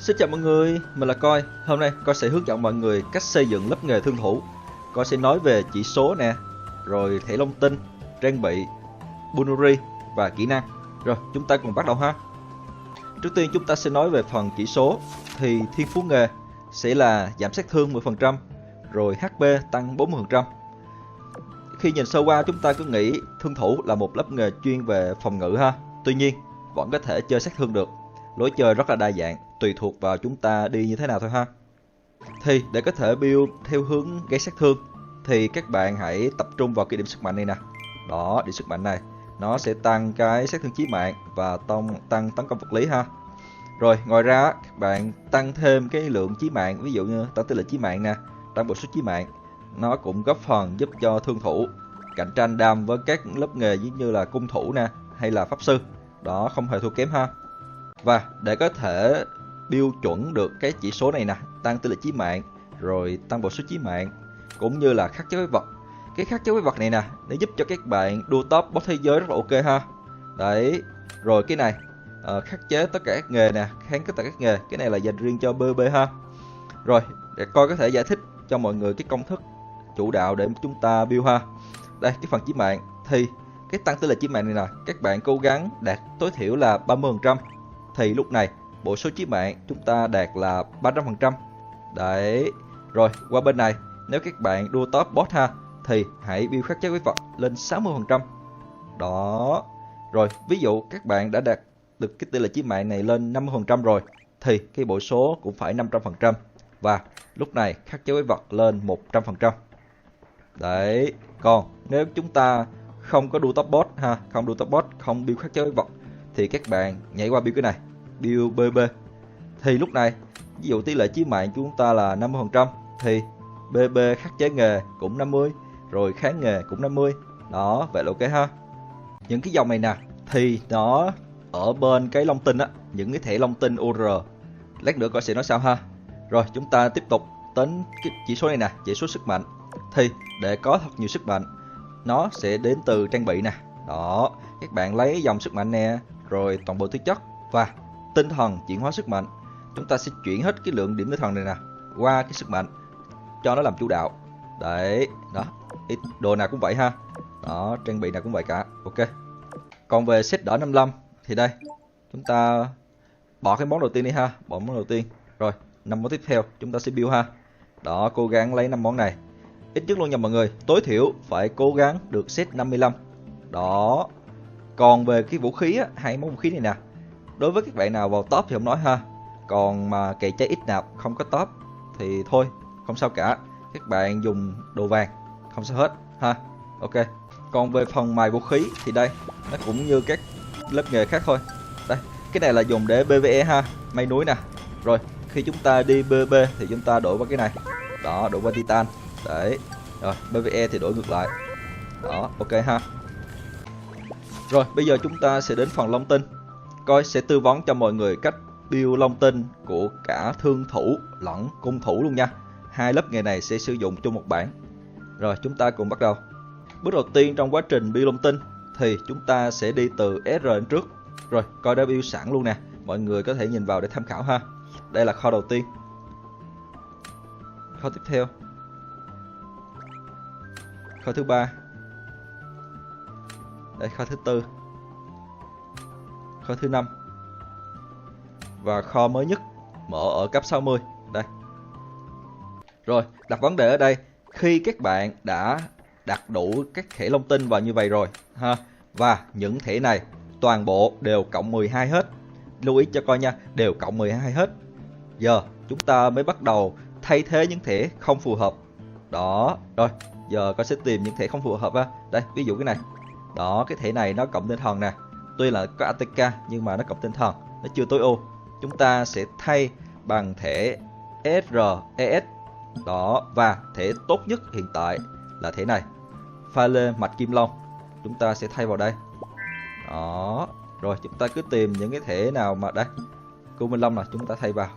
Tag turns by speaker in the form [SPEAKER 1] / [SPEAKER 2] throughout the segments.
[SPEAKER 1] Xin chào mọi người, mình là Coi. Hôm nay Coi sẽ hướng dẫn mọi người cách xây dựng lớp nghề thương thủ. Coi sẽ nói về chỉ số nè, rồi thẻ long tinh, trang bị, Bunuri và kỹ năng. Rồi, chúng ta cùng bắt đầu ha. Trước tiên chúng ta sẽ nói về phần chỉ số. Thì thiên phú nghề sẽ là giảm sát thương 10%, rồi HP tăng 40%. Khi nhìn sơ qua chúng ta cứ nghĩ thương thủ là một lớp nghề chuyên về phòng ngự ha. Tuy nhiên, vẫn có thể chơi sát thương được. Lối chơi rất là đa dạng, tùy thuộc vào chúng ta đi như thế nào thôi ha. Thì để có thể build theo hướng gây sát thương thì các bạn hãy tập trung vào cái điểm sức mạnh này nè. Đó, điểm sức mạnh này nó sẽ tăng cái sát thương chí mạng và tăng tấn công vật lý ha. Rồi ngoài ra các bạn tăng thêm cái lượng chí mạng, ví dụ như tăng tỷ lệ chí mạng nè, tăng bộ số chí mạng. Nó cũng góp phần giúp cho thương thủ cạnh tranh đam với các lớp nghề như là cung thủ nè hay là pháp sư. Đó, không hề thua kém ha. Và để có thể build chuẩn được cái chỉ số này nè, tăng tỷ lệ chí mạng, rồi tăng bộ số chí mạng, cũng như là khắc chế với vật. Cái khắc chế với vật này nè, nó giúp cho các bạn đua top boss thế giới rất là ok ha. Đấy, rồi cái này khắc chế tất cả các nghề nè, kháng tất cả các nghề. Cái này là dành riêng cho BB ha. Rồi, để Coi có thể giải thích cho mọi người cái công thức chủ đạo để chúng ta build ha. Đây, cái phần chí mạng thì cái tăng tỷ lệ chí mạng này nè, các bạn cố gắng đạt tối thiểu là 30%. Thì lúc này bộ số chí mạng chúng ta đạt là 300%. Đấy. Rồi qua bên này, nếu các bạn đua top boss ha thì hãy build khắc chế với vật lên 60%. Đó. Rồi ví dụ các bạn đã đạt được cái tỷ lệ chí mạng này lên 50% rồi thì cái bộ số cũng phải 500%. Và lúc này khắc chế với vật lên 100%. Đấy. Còn nếu chúng ta không có đua top boss ha, không đua top boss, không build khắc chế với vật thì các bạn nhảy qua build cái này, build BB. Thì lúc này ví dụ tỷ lệ chí mạng chúng ta là 50% thì BB khắc chế nghề cũng 50, rồi kháng nghề cũng 50. Đó, vậy là ok ha. Những cái dòng này nè thì nó ở bên cái long tinh á, những cái thẻ long tinh UR. Lát nữa Coi sẽ nói sao ha. Rồi chúng ta tiếp tục đến cái chỉ số này nè, chỉ số sức mạnh. Thì để có thật nhiều sức mạnh, nó sẽ đến từ trang bị nè. Đó, các bạn lấy dòng sức mạnh nè, rồi toàn bộ thực chất và tinh thần chuyển hóa sức mạnh. Chúng ta sẽ chuyển hết cái lượng điểm tinh thần này nè qua cái sức mạnh cho nó làm chủ đạo. Đấy, đó, đồ nào cũng vậy ha. Đó, trang bị nào cũng vậy cả. Ok. Còn về set đỏ 55 thì đây, chúng ta bỏ cái món đầu tiên đi ha, bỏ món đầu tiên. Rồi, 5 món tiếp theo chúng ta sẽ build ha. Đó, cố gắng lấy 5 món này. Ít nhất luôn nha mọi người, tối thiểu phải cố gắng được set 55. Đó. Còn về cái vũ khí á, hai món vũ khí này nè, đối với các bạn nào vào top thì không nói ha. Còn mà kệ cháy ít nạp không có top thì thôi, không sao cả. Các bạn dùng đồ vàng không sao hết ha. Ok. Còn về phần mài vũ khí thì đây, nó cũng như các lớp nghề khác thôi. Đây, cái này là dùng để PvE ha, mây núi nè. Rồi, khi chúng ta đi BB thì chúng ta đổi qua cái này. Đó, đổi qua Titan. Đấy. Rồi, PvE thì đổi ngược lại. Đó, ok ha. Rồi, bây giờ chúng ta sẽ đến phần long tinh. Coi sẽ tư vấn cho mọi người cách build long tinh của cả thương thủ lẫn cung thủ luôn nha. Hai lớp nghề này sẽ sử dụng chung một bản. Rồi, chúng ta cùng bắt đầu. Bước đầu tiên trong quá trình build long tinh thì chúng ta sẽ đi từ SR đến trước. Rồi, Coi đã build sẵn luôn nè. Mọi người có thể nhìn vào để tham khảo ha. Đây là kho đầu tiên. Kho tiếp theo. Kho thứ 3. Đây, kho thứ 4. Kho thứ 5. Và kho mới nhất mở ở cấp 60. Đây. Rồi, đặt vấn đề ở đây, khi các bạn đã đặt đủ các thẻ long tinh vào như vậy rồi ha, và những thẻ này toàn bộ đều cộng 12 hết. Lưu ý cho Coi nha, đều cộng 12 hết. Giờ chúng ta mới bắt đầu thay thế những thẻ không phù hợp. Đó, rồi, giờ Coi sẽ tìm những thẻ không phù hợp ha. Đây, ví dụ cái này. Đó, cái thẻ này nó cộng tinh thần nè. Tuy là có ATK nhưng mà nó cộng tinh thần, nó chưa tối ưu. Chúng ta sẽ thay bằng thẻ SRES. Đó, và thẻ tốt nhất hiện tại là thẻ này, pha lê mạch kim long. Chúng ta sẽ thay vào đây. Đó, rồi chúng ta cứ tìm những cái thẻ nào mà đây. Cưu Minh Long là chúng ta thay vào.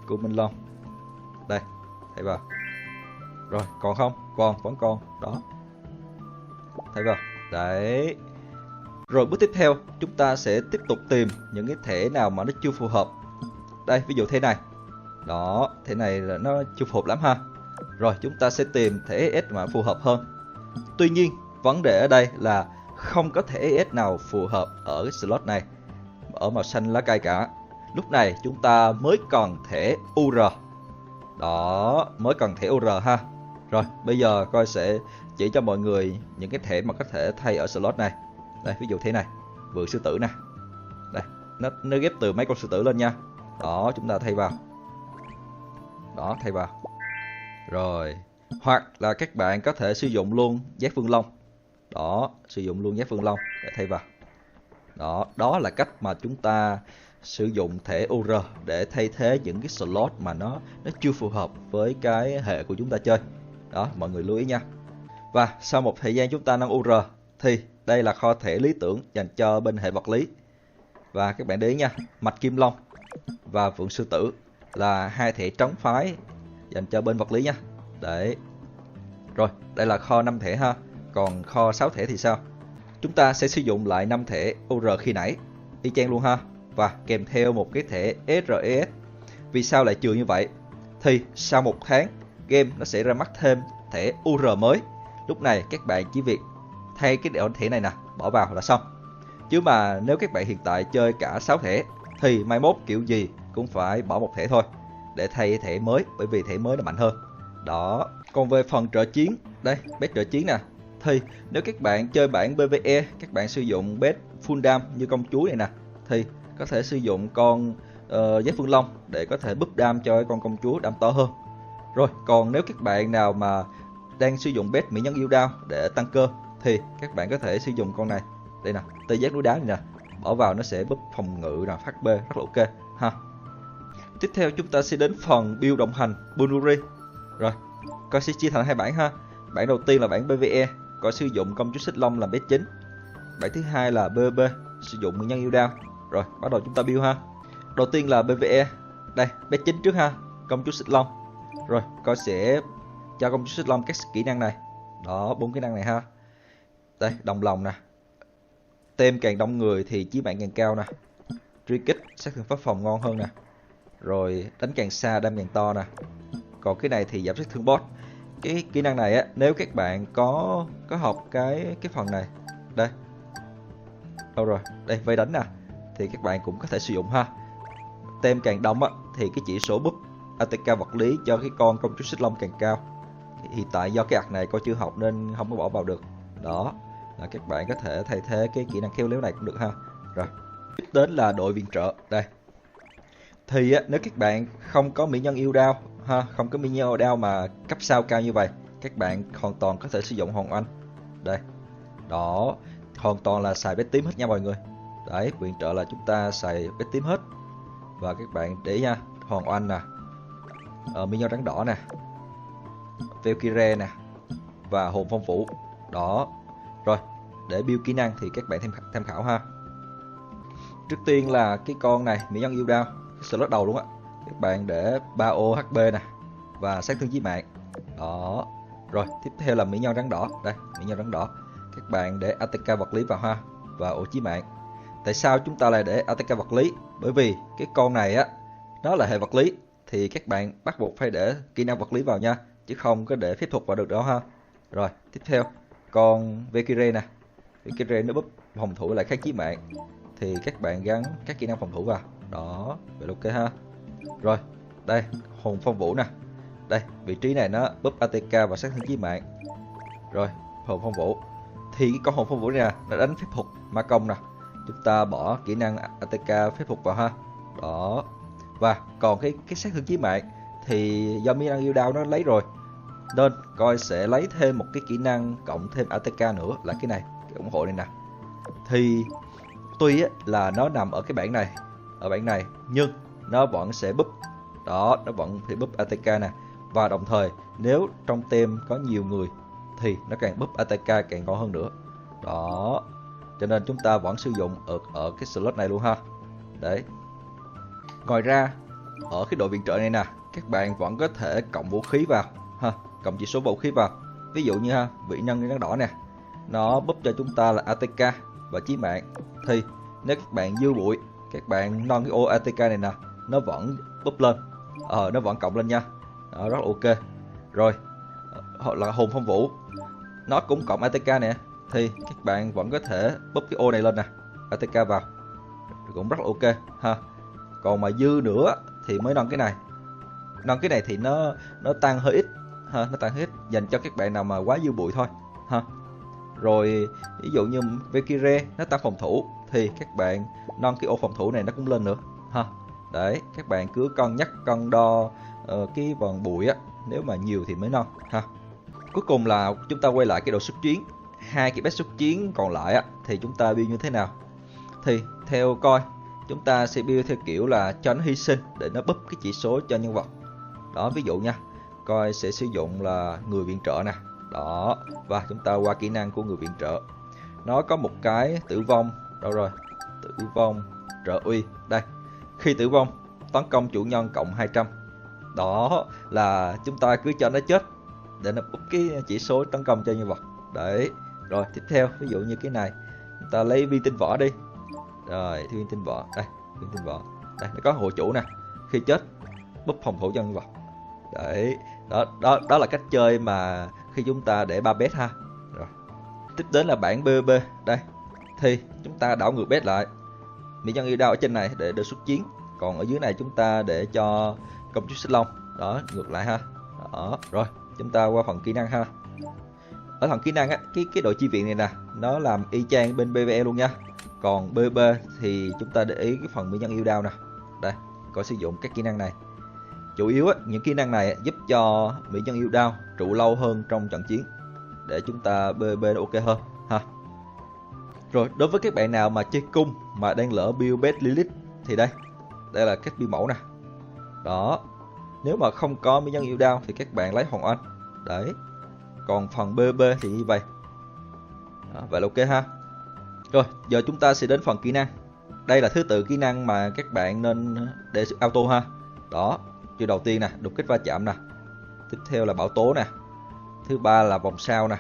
[SPEAKER 1] Cưu Minh Long. Đây, thay vào. Rồi, còn không? Vẫn còn. Đó. Thay vào. Đấy. Rồi bước tiếp theo, chúng ta sẽ tiếp tục tìm những cái thẻ nào mà nó chưa phù hợp. đây ví dụ thế này. Đó, thế này là nó chưa phù hợp lắm ha. Rồi chúng ta sẽ tìm thẻ ES mà phù hợp hơn. Tuy nhiên vấn đề ở đây là không có thẻ ES nào phù hợp ở cái slot này, ở màu xanh lá cây cả. Lúc này chúng ta mới cần thẻ UR. Đó, mới cần thẻ UR ha. Rồi bây giờ coi sẽ chỉ cho mọi người những cái thẻ mà có thể thay ở slot này. Đây ví dụ thế này, vượn sư tử nè. Đây, nó ghép từ mấy con sư tử lên nha. Đó, chúng ta thay vào. Đó, thay vào. Rồi, hoặc là các bạn có thể sử dụng luôn Giác Vương Long. Đó, sử dụng luôn Giác Vương Long để thay vào. Đó, đó là cách mà chúng ta sử dụng thẻ UR để thay thế những cái slot mà nó chưa phù hợp với cái hệ của chúng ta chơi. Đó, mọi người lưu ý nha. Và sau một thời gian chúng ta nâng UR thì đây là kho thẻ lý tưởng dành cho bên hệ vật lý. Và các bạn để ý nha, Mạch Kim Long và Vượn Sư Tử là hai thẻ trống phái dành cho bên vật lý nha. Đấy. Rồi, đây là kho 5 thẻ ha. Còn kho 6 thẻ thì sao? Chúng ta sẽ sử dụng lại 5 thẻ UR khi nãy, y chang luôn ha. Và kèm theo một cái thẻ SRES. Vì sao lại trừ như vậy? Thì sau 1 tháng, game nó sẽ ra mắt thêm thẻ UR mới. Lúc này các bạn chỉ việc thay cái thẻ này nè, bỏ vào là xong. Chứ mà nếu các bạn hiện tại chơi cả 6 thẻ thì mai mốt kiểu gì cũng phải bỏ một thẻ thôi để thay thẻ mới, bởi vì thẻ mới nó mạnh hơn. Đó. Còn về phần trợ chiến, đây, bet trợ chiến nè. Thì nếu các bạn chơi bản PvE, các bạn sử dụng bet full dam như công chúa này nè, thì có thể sử dụng con Giác Vương Long để có thể búp dam cho con công chúa đam to hơn. Rồi, còn nếu các bạn nào mà đang sử dụng bet mỹ nhân yêu đao để tăng cơ thì các bạn có thể sử dụng con này. Đây nè, tê giác núi đá này nè. Bỏ vào nó sẽ búp phòng ngự nè, phát B rất là ok ha. Tiếp theo chúng ta sẽ đến phần build đồng hành Bunuri. Rồi, coi sẽ chia thành hai bản ha. Bản đầu tiên là bản PvE, có sử dụng công chúa xích long làm bet chính. Bản thứ hai là PvP, sử dụng mỹ nhân yêu đao. Rồi, bắt đầu chúng ta build ha. Đầu tiên là PvE. Đây, bet chính trước ha, công chúa xích long. Rồi, coi sẽ cho công chúa xích long các kỹ năng này. Đó, 4 kỹ năng này ha. Đây, đồng lòng nè. Tem càng đông người thì chí mạng càng cao nè. Truy kích, sát thương pháp phòng ngon hơn nè. Rồi đánh càng xa, đam càng to nè. Còn cái này thì giảm sát thương boss. Cái kỹ năng này á, nếu các bạn có học cái phần này. Đây. Đâu rồi? Đây, vây đánh nè. Thì các bạn cũng có thể sử dụng ha. Tem càng đông á thì cái chỉ số búp ATK vật lý cho cái con công chúa xích long càng cao. Hiện tại do cái ạc này coi chưa học nên không có bỏ vào được. Đó, là các bạn có thể thay thế cái kỹ năng khéo léo này cũng được ha. Rồi, tiếp đến là đội viện trợ. Đây. Thì á, nếu các bạn không có mỹ nhân yêu đao ha, không có mỹ nhân yêu đao mà cấp sao cao như vậy, các bạn hoàn toàn có thể sử dụng Hòn Anh. Đây. Đó, hoàn toàn là xài bet tím hết nha mọi người. Đấy, viện trợ là chúng ta xài bet tím hết. Và các bạn để nha, Hòn Anh nè, mỹ nhân rắn đỏ nè, Valkyrie nè và hồn phong vũ. Đó. Rồi, để build kỹ năng thì các bạn tham khảo ha. Trước tiên là cái con này, mỹ nhân yêu đao, cái slot đầu luôn á. Các bạn để 3ô HP nè và sát thương chí mạng. Đó. Rồi, tiếp theo là mỹ nhân rắn đỏ. Đây, mỹ nhân rắn đỏ. Các bạn để ATK vật lý vào ha và ổ chí mạng. Tại sao chúng ta lại để ATK vật lý? Bởi vì cái con này á, nó là hệ vật lý thì các bạn bắt buộc phải để kỹ năng vật lý vào nha, chứ không có để phép thuật vào được đó ha. Rồi, tiếp theo con Valkyrie nè. Valkyrie nó búp phòng thủ lại kháng chí mạng thì các bạn gắn các kỹ năng phòng thủ vào. Đó, vậy ok ha. Rồi, đây, hồn phong vũ nè. Đây, vị trí này nó búp ATK và sát thương chí mạng. Rồi, hồn phong vũ. Thì cái con hồn phong vũ này nè, nó đánh phép thuật ma công nè. Chúng ta bỏ kỹ năng ATK phép thuật vào ha. Đó. Và còn cái sát thương chí mạng thì do mỹ nhân yêu đao nó lấy rồi, nên coi sẽ lấy thêm một cái kỹ năng cộng thêm ATK nữa là cái này, cái ủng hộ này nè. Thì tuy á, là nó nằm ở cái bản này, ở bản này, nhưng nó vẫn sẽ búp. Đó, nó vẫn phải búp ATK nè. Và đồng thời nếu trong team có nhiều người thì nó càng búp ATK càng ngon hơn nữa. Đó, cho nên chúng ta vẫn sử dụng ở cái slot này luôn ha. Đấy. Ngoài ra ở cái đội viện trợ này nè, các bạn vẫn có thể cộng vũ khí vào ha, cộng chỉ số vũ khí vào. Ví dụ như ha, vị nhân rắn đỏ nè, nó búp cho chúng ta là ATK và chí mạng. Thì nếu các bạn dư bụi, các bạn nâng cái ô ATK này nè nó vẫn búp lên, nó vẫn cộng lên nha. Đó, rất là ok. Rồi, hoặc là hồn phong vũ, nó cũng cộng ATK nè, thì các bạn vẫn có thể búp cái ô này lên nè, ATK vào, cũng rất là ok ha. Còn mà dư nữa thì mới nâng cái này. Nâng cái này thì nó tăng hơi ít ha, nó tăng hơi ít dành cho các bạn nào mà quá dư bụi thôi ha. Rồi ví dụ như Valkyrie nó tăng phòng thủ thì các bạn nâng cái ô phòng thủ này nó cũng lên nữa ha. Đấy, các bạn cứ cân nhắc cân đo cái vần bụi á, nếu mà nhiều thì mới nâng ha. Cuối cùng là chúng ta quay lại cái độ xuất chiến. Hai cái bét xuất chiến còn lại á thì chúng ta build như thế nào? Thì theo coi, chúng ta sẽ build theo kiểu là cho nó hy sinh để nó búp cái chỉ số cho nhân vật. Đó, ví dụ nha, coi sẽ sử dụng là người viện trợ nè. Đó, và chúng ta qua kỹ năng của người viện trợ. Nó có một cái tử vong, đâu rồi? Tử vong trợ uy. Đây, khi tử vong, tấn công chủ nhân cộng 200. Đó là chúng ta cứ cho nó chết để nó búp cái chỉ số tấn công cho nhân vật. Đấy, rồi tiếp theo, ví dụ như cái này, chúng ta lấy viên tinh võ đi. Rồi, viên tinh võ, đây, viên tinh võ. Đây, nó có hộ chủ nè. Khi chết, búp phòng thủ cho nhân vật. Đấy, đó là cách chơi mà khi chúng ta để 3 bet ha. Rồi. Tiếp đến là bảng PvP. Đây, thì chúng ta đảo ngược bet lại. Mỹ nhân yêu đao ở trên này để xuất chiến, còn ở dưới này chúng ta để cho công chúa xích long. Đó, ngược lại ha. Đó, rồi, chúng ta qua phần kỹ năng ha. Ở phần kỹ năng á, cái đội chi viện này nè, nó làm y chang bên PvE luôn nha. Còn PvP thì chúng ta để ý cái phần mỹ nhân yêu đao nè. Đây, có sử dụng các kỹ năng này. Chủ yếu á, những kỹ năng này giúp cho mỹ nhân yêu đao trụ lâu hơn trong trận chiến, để chúng ta PvP nó ok hơn ha. Rồi, đối với các bạn nào mà chơi cung mà đang lỡ build bet Lilith thì đây là cách build mẫu nè. Đó, nếu mà không có mỹ nhân yêu đao thì các bạn lấy Hoàng Oanh. Đấy, còn phần PvP thì như vậy. Đó, vậy là ok ha. Rồi, giờ chúng ta sẽ đến phần kỹ năng. Đây là thứ tự kỹ năng mà các bạn nên để auto ha. Đó, chiêu đầu tiên nè, đột kích va chạm nè. Tiếp theo là bão tố nè. Thứ ba là vòng sao nè.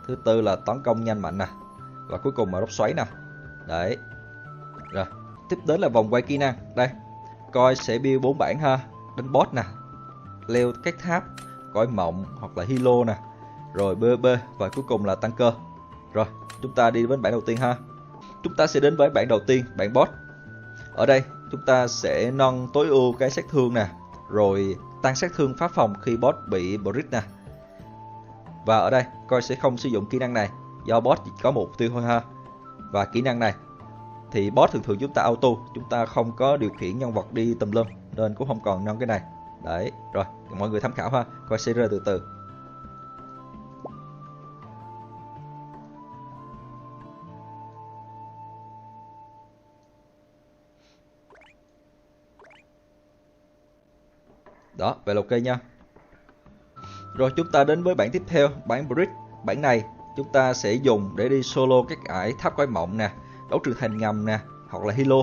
[SPEAKER 1] Thứ tư là tấn công nhanh mạnh nè. Và cuối cùng là lốc xoáy nè. Đấy. Rồi, tiếp đến là vòng quay kỹ năng. Đây, coi sẽ build 4 bản ha. Đánh boss nè, leo các tháp, cõi mộng hoặc là hilo nè. Rồi PvP và cuối cùng là tăng cơ. Rồi, chúng ta đi đến bản đầu tiên ha. Chúng ta sẽ đến với bản đầu tiên, bản boss. Ở đây chúng ta sẽ nâng tối ưu cái sát thương nè, rồi tăng sát thương phá phòng khi boss bị Brit nè. Và ở đây coi sẽ không sử dụng kỹ năng này, do boss chỉ có một mục tiêu thôi ha. Và kỹ năng này thì boss thường chúng ta auto, chúng ta không có điều khiển nhân vật đi tùm lum, nên cũng không còn nâng cái này. Đấy, rồi mọi người tham khảo ha, coi sẽ rơi từ từ. Đó, vậy là ok nha. Rồi chúng ta đến với bản tiếp theo, bản Bridge. Bản này chúng ta sẽ dùng để đi solo các ải tháp quái mộng nè, đấu trường thành ngầm nè, hoặc là hilo.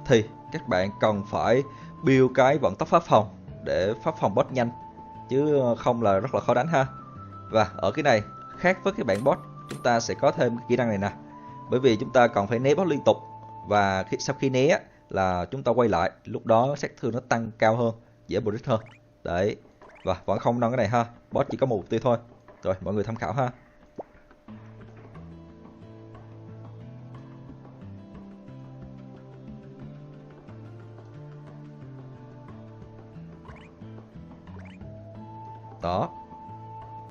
[SPEAKER 1] Thì các bạn cần phải build cái vận tốc phá phòng để phá phòng boss nhanh, chứ không là rất là khó đánh ha. Và ở cái này khác với cái bản boss, chúng ta sẽ có thêm kỹ năng này nè. Bởi vì chúng ta cần phải né boss liên tục, và sau khi né là chúng ta quay lại, lúc đó sát thương nó tăng cao hơn, dễ Bridge hơn. Đấy, và vẫn không nâng cái này ha, boss chỉ có một mục tiêu thôi. Rồi mọi người tham khảo ha. Đó,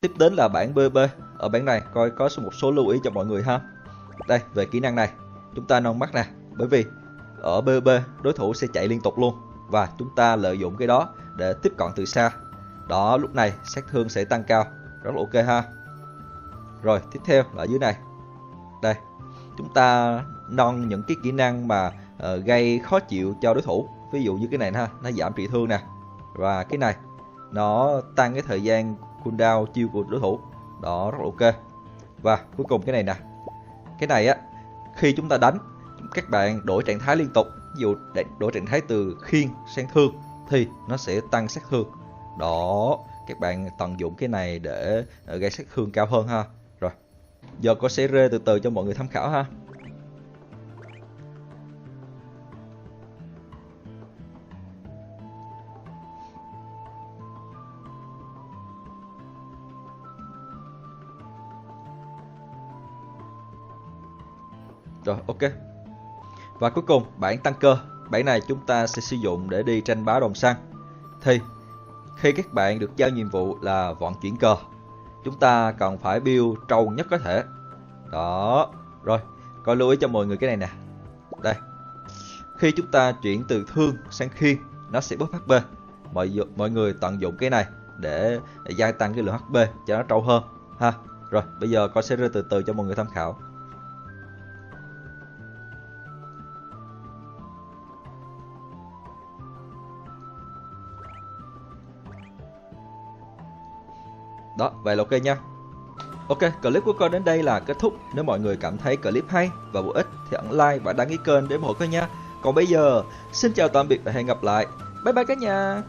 [SPEAKER 1] tiếp đến là bản PvP. Ở bản này coi có một số lưu ý cho mọi người ha. Đây, về kỹ năng này chúng ta nâng mắt nè, bởi vì ở PvP đối thủ sẽ chạy liên tục luôn, và chúng ta lợi dụng cái đó để tiếp cận từ xa. Đó, lúc này sát thương sẽ tăng cao, rất là ok ha. Rồi tiếp theo là ở dưới này. Đây, chúng ta nâng những cái kỹ năng mà gây khó chịu cho đối thủ. Ví dụ như cái này ha, nó giảm trị thương nè. Và cái này nó tăng cái thời gian cooldown chiêu của đối thủ. Đó, rất là ok. Và cuối cùng cái này nè. Cái này á, khi chúng ta đánh, các bạn đổi trạng thái liên tục. Ví dụ đổi trạng thái từ khiên sang thương thì nó sẽ tăng sát thương. Đó, các bạn tận dụng cái này để gây sát thương cao hơn ha. Rồi, giờ có sẽ rê từ từ cho mọi người tham khảo ha. Rồi, ok. Và cuối cùng, bảng tăng cơ. Bảng này chúng ta sẽ sử dụng để đi tranh bá đồng xăng. Thì khi các bạn được giao nhiệm vụ là vận chuyển cờ, chúng ta cần phải build trâu nhất có thể. Đó. Rồi, coi lưu ý cho mọi người cái này nè. Đây. Khi chúng ta chuyển từ thương sang khiên, nó sẽ bớt HP. Mọi người tận dụng cái này để gia tăng cái lượng HP cho nó trâu hơn ha. Rồi, bây giờ con sẽ rơi từ từ cho mọi người tham khảo. Đó, vậy là ok nha. Ok, clip của con đến đây là kết thúc. Nếu mọi người cảm thấy clip hay và bổ ích thì ấn like và đăng ký kênh để ủng hộ con nha. Còn bây giờ, xin chào tạm biệt và hẹn gặp lại. Bye bye cả nhà.